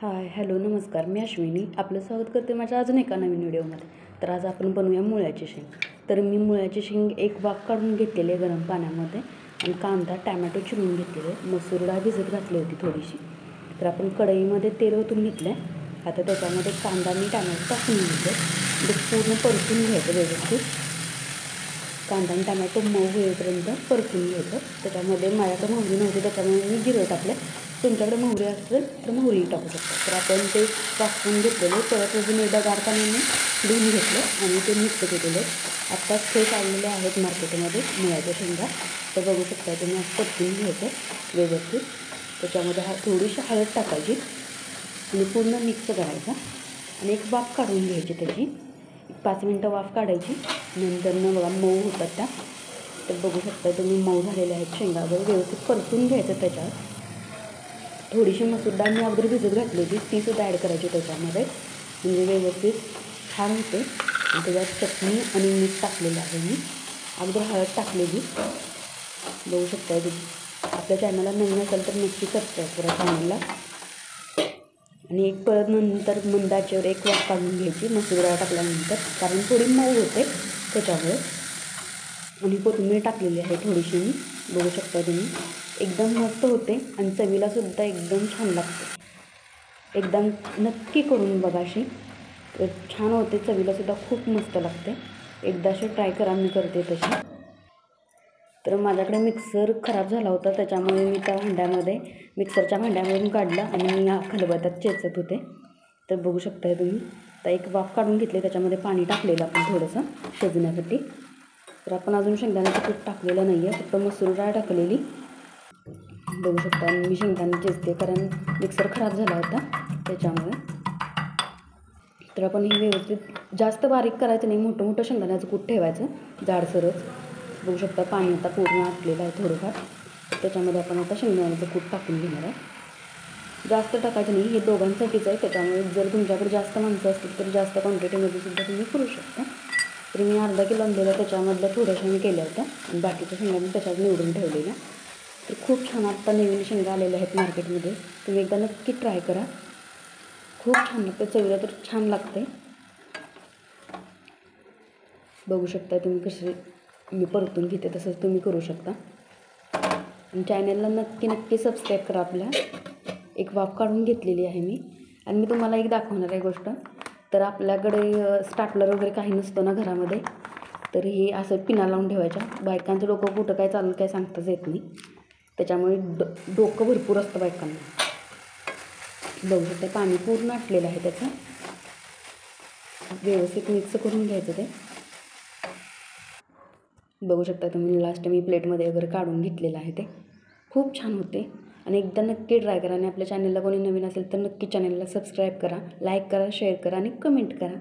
Hi hello नमस्कार, मी अश्विनी आपलं स्वागत करते माझ्या अजून एका नवीन व्हिडिओमध्ये. तर आज आपण बनवूया मुळ्याची शेंग. तर मी मुळ्याची शेंग एक वाफ काढून घेतलेली आहे गरम पाण्यामध्ये आणि कांदा टॅमॅटो चिरून घेतलेले, मसूर डाळ भिजत घातली होती थोडीशी. तर आपण कढईमध्ये तेल ओतून घेतलं आहे. आता त्याच्यामध्ये कांदा आणि टॅमॅटो टाकून घेतले, ते पूर्ण परतून घ्यायचं व्यवस्थित. कांदा आणि टॅमॅटो मऊ होईपर्यंत परतून घ्यायचं. त्याच्यामध्ये माझ्याकडे मोहरी नव्हती त्याच्यामुळे मी जिरं टाकलं. तुमच्याकडे मोहरी असेल तर मोहरी टाकू शकता. तर आपण ते वाफवून घेतलेलं, परत अजून एकदा गार पाण्याने धुवून घेतलं आणि ते मिक्स केलेले. आत्ताच फ्रेश आलेले आहेत मार्केटमध्ये मुळ्याच्या शेंगा. तर बघू शकता तुम्ही असं परतून घ्यायचं व्यवस्थित. त्याच्यामध्ये थोडीशी हळद टाकायची आणि पूर्ण मिक्स करायचा आणि एक वाफ काढून घ्यायची त्याची. 5 मिनटं वाफ काढायची. नंतर बघा मऊ होतात त्या. तर बघू शकता तुम्ही मऊ झालेल्या आहेत शेंगा. व्यवस्थित परतून घ्यायचं. त्याच्यात थोडीशी मसूर डाळ मी अगोदर भिजत घातली होती, तीसुद्धा ॲड करायची त्याच्यामध्ये, म्हणजे व्यवस्थित छान होते. आणि त्याच्यात चटणी आणि मीठ टाकलेलं आहे मी, अगोदर हळद टाकलेली. बघू शकता तुम्ही. आपल्या चॅनलला नवीन असेल तर नक्की सबस्क्राईब करा चॅनलला. आणि एक परत नंतर मंद आचेवर एक वाफ काढून घ्यायची मसूर डाळ टाकल्यानंतर, कारण थोडी मऊ होते त्याच्यामुळे. आणि कोथिंबीर टाकलेली आहे थोडीशी मी. बघू शकता तुम्ही. एकदम मस्त होते आणि चवीलासुद्धा एकदम छान लागते. एकदम नक्की करून बघा अशी, छान होते. चवीलासुद्धा खूप मस्त लागते. एकदा अशी ट्राय करा, मी करते तशी. तर माझ्याकडे मिक्सर खराब झाला होता त्याच्यामुळे मी त्या मिक्सरच्या भांड्यामधून काढलं आणि मी खलबत्त्यात चेचत होते. तर बघू शकताय तुम्ही. आता एक वाफ काढून घेतले, त्याच्यामध्ये पाणी टाकलेलं आपण थोडंसं शिजण्यासाठी. तर आपण अजून शेंगदाण्याचं पीठ टाकलेलं नाही आहे, फक्त मसूर डाळ टाकलेली. बघू शकता मी शेंगदाणे चेचते कारण मिक्सर खराब झाला होता त्याच्यामुळे. तर आपण हे व्यवस्थित जास्त बारीक करायचं नाही, मोठं मोठं शेंगदाण्याचं कूट ठेवायचं जाडसरच. बघू शकता पाणी आता पूर्ण आटलेलं आहे थोडंफार. त्याच्यामध्ये आपण आता शेंगदाण्याचं कूट टाकून घेणार आहे. जास्त टाकायचं नाही, हे दोघांसाठीच आहे. त्याच्यामुळे जर तुमच्याकडे जास्त माणसं असतील तर जास्त क्वांटिटीमध्ये सुद्धा तुम्ही करू शकता. तर मी अर्धा किलो आणलेलं, त्याच्यामधल्या थोड्याशा मी केल्या होत्या आणि बाकीच्या शेंगा मी त्याच्यात निवडून ठेवलेल्या. तर खूप छान आत्ता नवीन शेंगा आलेल्या आहेत मार्केटमध्ये. तुम्ही एकदा नक्की ट्राय करा, खूप छान लागते. चवीला तर छान लागते. बघू शकता तुम्ही कशी मी परतून घेते, तसंच तुम्ही करू शकता. आणि चॅनलला नक्की सबस्क्राईब करा आपल्या. एक वाफ काढून घेतलेली आहे मी. आणि मी तुम्हाला एक दाखवणार आहे गोष्ट. तर आपल्याकडे स्टार्टलर वगैरे काही नसतं ना घरामध्ये, तर हे असं पिना लावून ठेवायच्या. बायकांचं डोकं कुठं काय चालून काय सांगताच येत नाही, त्याच्यामुळे डोकं भरपूर असतं बायकांना. बघू शकता पाणी पूर्ण आटलेलं आहे त्याचं. व्यवस्थित मिक्स करून घ्यायचं ते. बघू शकता तुम्ही. लास्ट मी प्लेटमध्ये वगैरे काढून घेतलेलं आहे ते. खूप छान होते आणि एकदा नक्की ट्राय करा. आणि आपल्या चॅनलला कोणी नवीन असेल तर नक्की चॅनलला सबस्क्राईब करा, लाईक करा, शेअर करा आणि कमेंट करा.